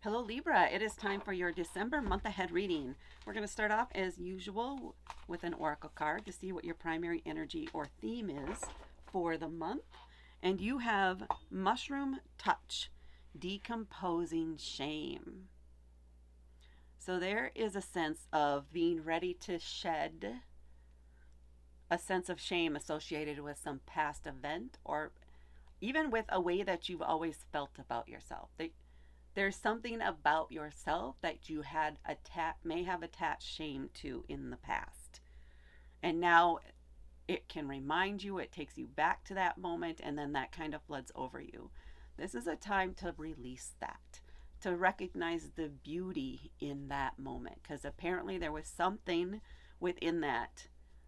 Hello Libra, it is time for your December month ahead reading. We're going to start off as usual with an oracle card to see what your primary energy or theme is for the month. And you have mushroom touch, decomposing shame. So there is a sense of being ready to shed a sense of shame associated with some past event or even with a way that you've always felt about yourself. There's something about yourself that you had may have attached shame to in the past. And now it can remind you, it takes you back to that moment, and then that kind of floods over you. This is a time to release that, to recognize the beauty in that moment, because apparently there was something within that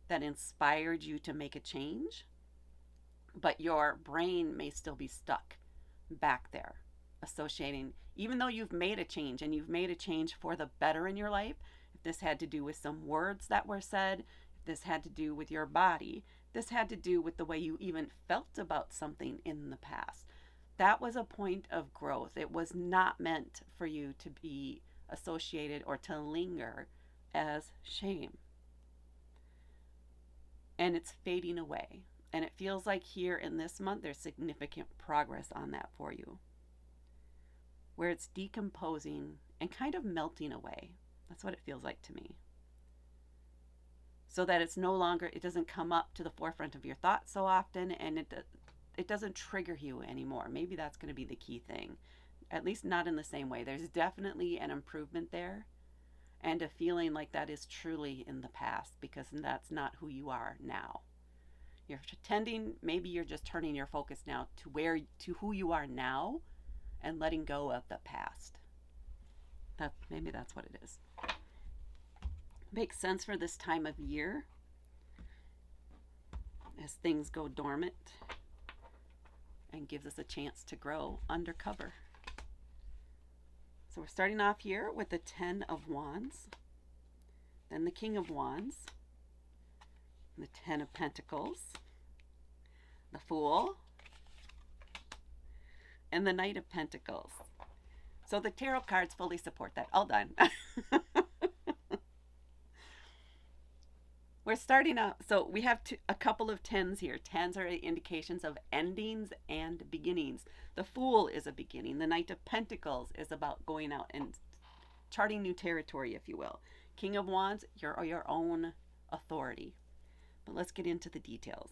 inspired you to make a change, but your brain may still be stuck back there, associating, even though you've made a change and you've made a change for the better in your life. If this had to do with some words that were said, if this had to do with your body, this had to do with the way you even felt about something in the past. That was a point of growth. It was not meant for you to be associated or to linger as shame. And it's fading away. And it feels like here in this month, there's significant progress on that for you, where it's decomposing and kind of melting away. That's what it feels like to me. So that it's no longer, it doesn't come up to the forefront of your thoughts so often, and it doesn't trigger you anymore. Maybe that's going to be the key thing. At least not in the same way. There's definitely an improvement there, and a feeling like that is truly in the past, because that's not who you are now. You're pretending, maybe you're just turning your focus now to who you are now and letting go of the past. Maybe that's what it is. Makes sense for this time of year as things go dormant and gives us a chance to grow undercover. So we're starting off here with the 10 of Wands, then the King of Wands, the 10 of Pentacles, the Fool, and the Knight of Pentacles. So the tarot cards fully support that. All done. We're starting out. So we have a couple of tens here. Tens are indications of endings and beginnings. The Fool is a beginning. The Knight of Pentacles is about going out and charting new territory, if you will. King of Wands, you're your own authority. But let's get into the details.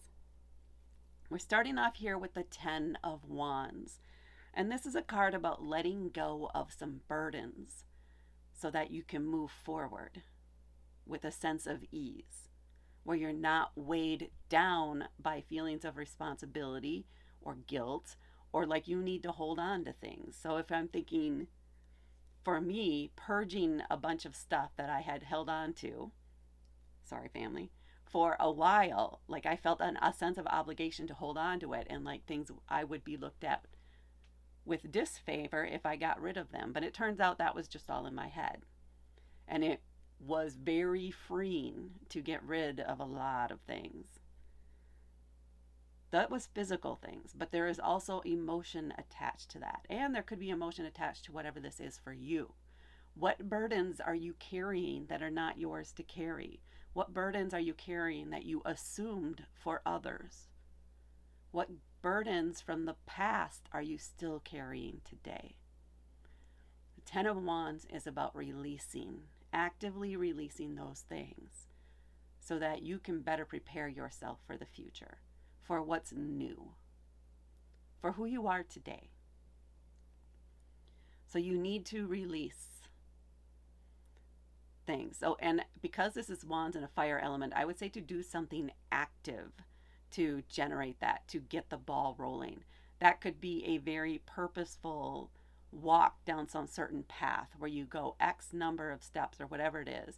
We're starting off here with the 10 of Wands. And this is a card about letting go of some burdens so that you can move forward with a sense of ease, where you're not weighed down by feelings of responsibility or guilt, or like you need to hold on to things. So if I'm thinking, for me, purging a bunch of stuff that I had held on to, sorry family, for a while, like I felt a sense of obligation to hold on to it, and like things I would be looked at with disfavor if I got rid of them. But it turns out that was just all in my head. And it was very freeing to get rid of a lot of things. That was physical things, but there is also emotion attached to that. And there could be emotion attached to whatever this is for you. What burdens are you carrying that are not yours to carry? What burdens are you carrying that you assumed for others? What burdens from the past are you still carrying today? The 10 of Wands is about releasing, actively releasing those things so that you can better prepare yourself for the future, for what's new, for who you are today. So you need to release things. So, and because this is Wands and a fire element, I would say to do something active to generate that, to get the ball rolling. That could be a very purposeful walk down some certain path where you go X number of steps or whatever it is.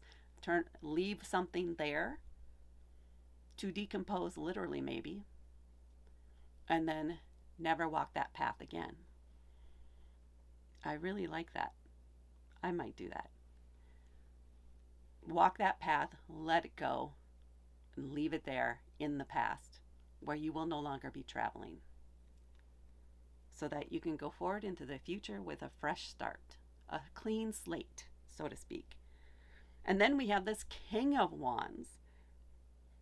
Leave something there to decompose, literally maybe, and then never walk that path again. I really like that. I might do that. Walk that path, let it go, and leave it there in the past where you will no longer be traveling, so that you can go forward into the future with a fresh start, a clean slate, so to speak. And then we have this King of Wands.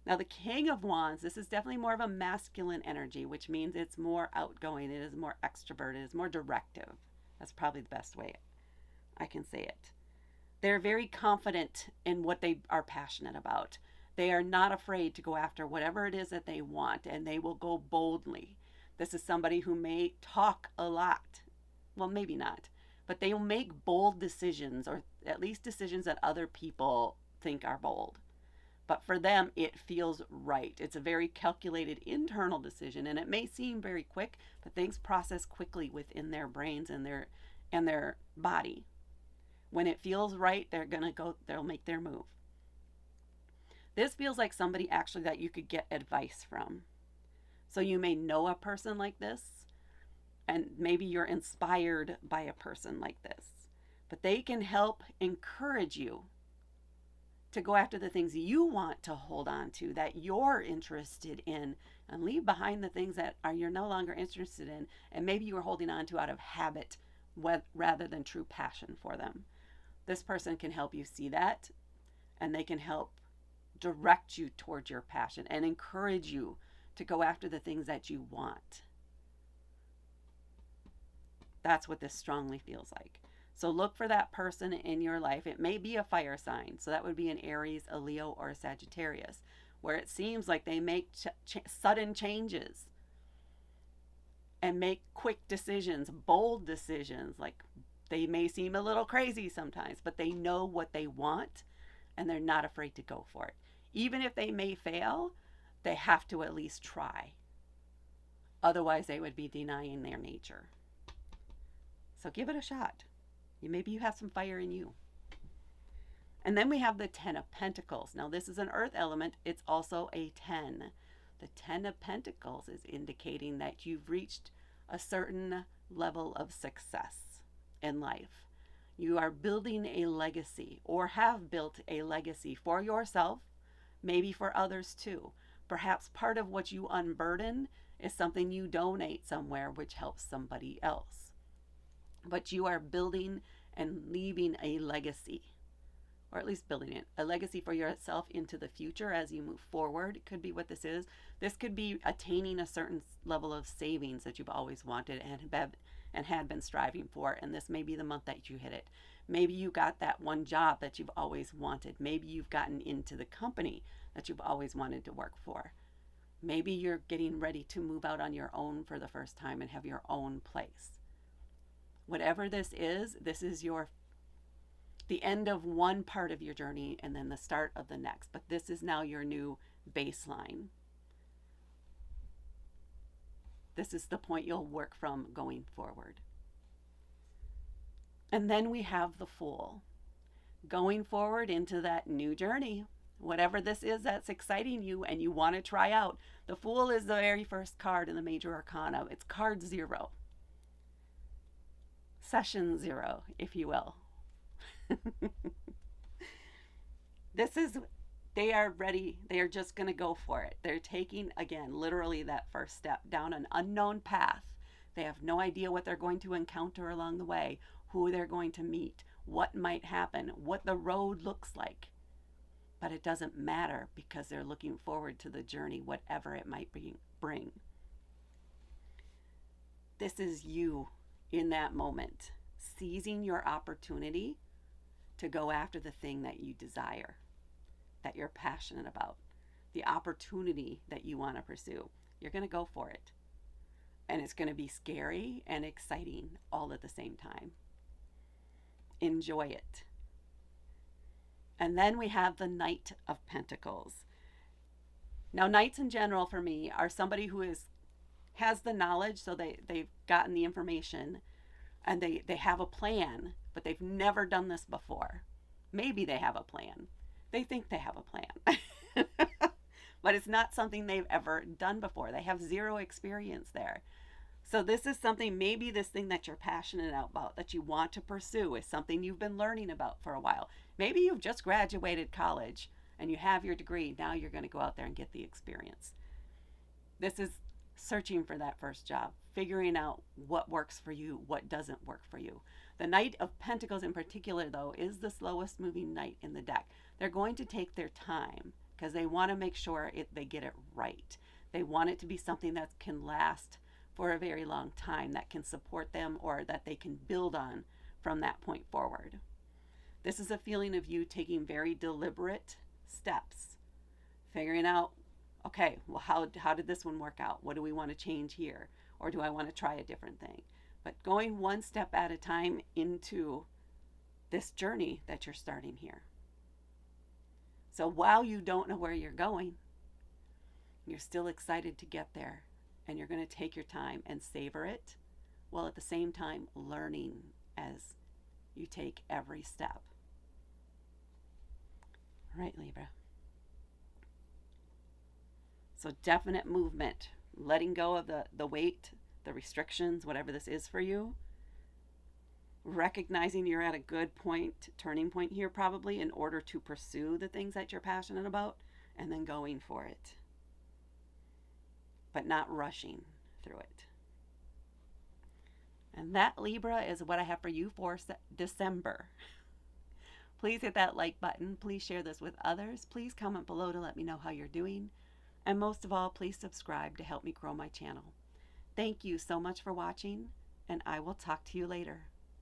Now, the King of Wands, this is definitely more of a masculine energy, which means it's more outgoing, it is more extroverted, it is more directive. That's probably the best way I can say it. They're very confident in what they are passionate about. They are not afraid to go after whatever it is that they want, and they will go boldly. This is somebody who may talk a lot. Well, maybe not, but they will make bold decisions, or at least decisions that other people think are bold. But for them, it feels right. It's a very calculated internal decision, and it may seem very quick, but things process quickly within their brains and their body. When it feels right, they'll make their move. This feels like somebody actually that you could get advice from. So you may know a person like this, and maybe you're inspired by a person like this, but they can help encourage you to go after the things you want to hold on to, that you're interested in, and leave behind the things that you're no longer interested in, and maybe you were holding on to out of habit rather than true passion for them. This person can help you see that, and they can help direct you towards your passion and encourage you to go after the things that you want. That's what this strongly feels like. So look for that person in your life. It may be a fire sign. So that would be an Aries, a Leo, or a Sagittarius, where it seems like they make sudden changes and make quick decisions, bold decisions. Like, they may seem a little crazy sometimes, but they know what they want and they're not afraid to go for it. Even if they may fail, they have to at least try. Otherwise, they would be denying their nature. So give it a shot. Maybe you have some fire in you. And then we have the 10 of Pentacles. Now, this is an earth element. It's also a 10. The 10 of Pentacles is indicating that you've reached a certain level of success in life. You are building a legacy, or have built a legacy for yourself, maybe for others too. Perhaps part of what you unburden is something you donate somewhere, which helps somebody else. But you are building and leaving a legacy, or at least building it, a legacy for yourself into the future as you move forward. It could be what this is. This could be attaining a certain level of savings that you've always wanted and had been striving for, and this may be the month that you hit it. Maybe you got that one job that you've always wanted. Maybe you've gotten into the company that you've always wanted to work for. Maybe you're getting ready to move out on your own for the first time and have your own place. Whatever this is the end of one part of your journey and then the start of the next. But this is now your new baseline. This is the point you'll work from going forward. And then we have the Fool. Going forward into that new journey. Whatever this is that's exciting you and you want to try out. The Fool is the very first card in the Major Arcana. It's card 0. Session 0, if you will. They are ready. They are just going to go for it. They're taking, again, literally that first step down an unknown path. They have no idea what they're going to encounter along the way, who they're going to meet, what might happen, what the road looks like. But it doesn't matter because they're looking forward to the journey, whatever it might bring. This is you in that moment, seizing your opportunity to go after the thing that you desire, that you're passionate about, the opportunity that you want to pursue. You're going to go for it. And it's going to be scary and exciting all at the same time. Enjoy it. And then we have the Knight of Pentacles. Now, knights in general for me are somebody who has the knowledge, so they've gotten the information, and they have a plan, but they've never done this before. Maybe they have a plan. They think they have a plan. But it's not something they've ever done before. They have 0 experience there. So this is something, maybe this thing that you're passionate about, that you want to pursue, is something you've been learning about for a while. Maybe you've just graduated college and you have your degree. Now you're going to go out there and get the experience. This is searching for that first job, figuring out what works for you, what doesn't work for you. The Knight of Pentacles in particular, though, is the slowest moving knight in the deck. They're going to take their time because they want to make sure they get it right. They want it to be something that can last for a very long time, that can support them or that they can build on from that point forward. This is a feeling of you taking very deliberate steps, figuring out, okay, well, how did this one work out? What do we want to change here? Or do I want to try a different thing? But going one step at a time into this journey that you're starting here. So while you don't know where you're going, you're still excited to get there, and you're going to take your time and savor it, while at the same time learning as you take every step. All right, Libra. So definite movement, letting go of the weight, the restrictions, whatever this is for you. Recognizing you're at a good point, turning point here probably, in order to pursue the things that you're passionate about, and then going for it. But not rushing through it. And that, Libra, is what I have for you for December. Please hit that like button. Please share this with others. Please comment below to let me know how you're doing. And most of all, please subscribe to help me grow my channel. Thank you so much for watching, and I will talk to you later.